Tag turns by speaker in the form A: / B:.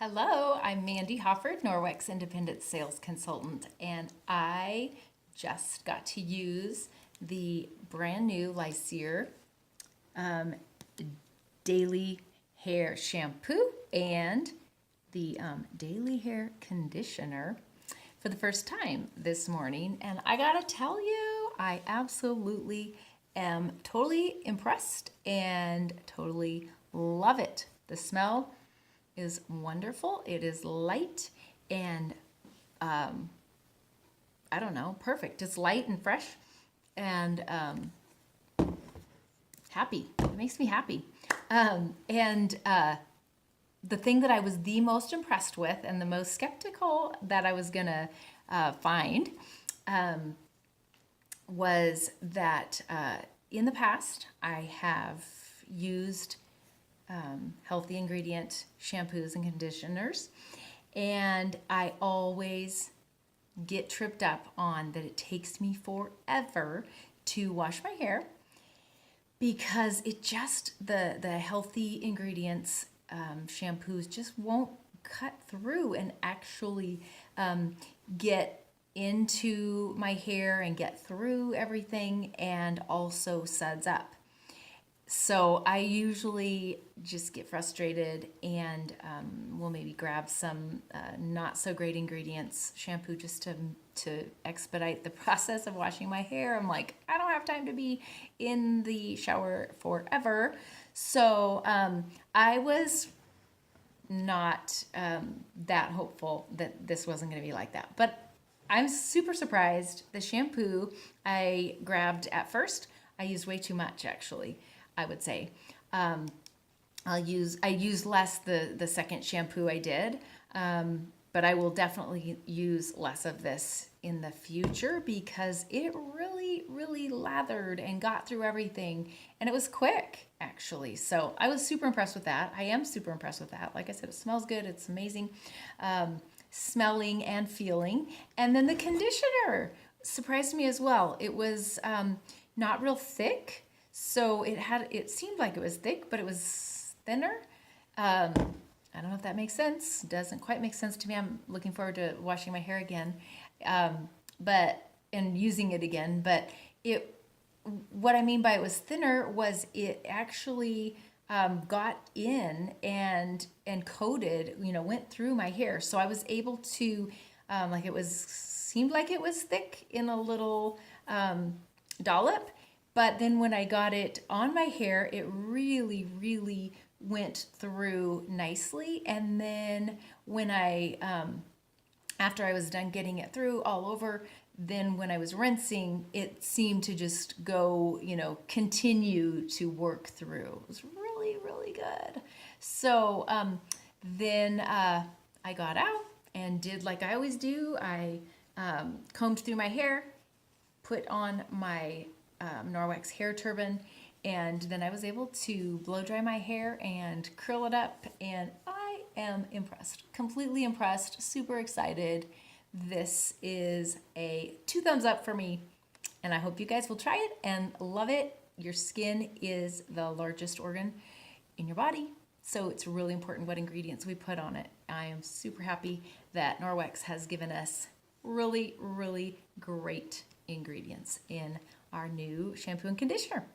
A: Hello, I'm Mandy Hofford, Norwex Independent Sales Consultant, and I just got to use the brand new Lysere Daily Hair Shampoo and the Daily Hair Conditioner for the first time this morning. And I gotta tell you, I absolutely am totally impressed and totally love it. The smell is wonderful. It is light and I don't know, perfect. It's light and fresh and happy. It makes me happy. The thing that I was the most impressed with and the most skeptical that I was gonna find was that in the past I have used healthy ingredient shampoos and conditioners, and I always get tripped up on that it takes me forever to wash my hair because it just the healthy ingredients shampoos just won't cut through and actually get into my hair and get through everything and also suds up. So I usually just get frustrated and will maybe grab some not so great ingredients shampoo just to expedite the process of washing my hair. I'm like, I don't have time to be in the shower forever. So I was not that hopeful that this wasn't going to be like that. But I'm super surprised. The shampoo I grabbed at first, I used way too much actually. I would say. I used less the second shampoo I did, but I will definitely use less of this in the future because it really lathered and got through everything, and it was quick actually. So I was super impressed with that. I am super impressed with that. Like I said, it smells good. It's amazing smelling and feeling. And then the conditioner surprised me as well. It was not real thick. So it seemed like it was thick, but it was thinner. I don't know if that makes sense. Doesn't quite make sense to me. I'm looking forward to washing my hair again, and using it again. But what I mean by it was thinner was it actually got in and coated, went through my hair. So I was able to, seemed like it was thick in a little dollop. But then when I got it on my hair, it really went through nicely. And then when after I was done getting it through all over, then when I was rinsing, it seemed to just go, continue to work through. It was really good. So then I got out and did like I always do. I combed through my hair, put on my Norwex hair turban, and then I was able to blow dry my hair and curl it up, and I am impressed, completely impressed, super excited. This is a 2 thumbs up for me, and I hope you guys will try it and love it. Your skin is the largest organ in your body, so it's really important what ingredients we put on it. I am super happy that Norwex has given us really great ingredients in our new shampoo and conditioner.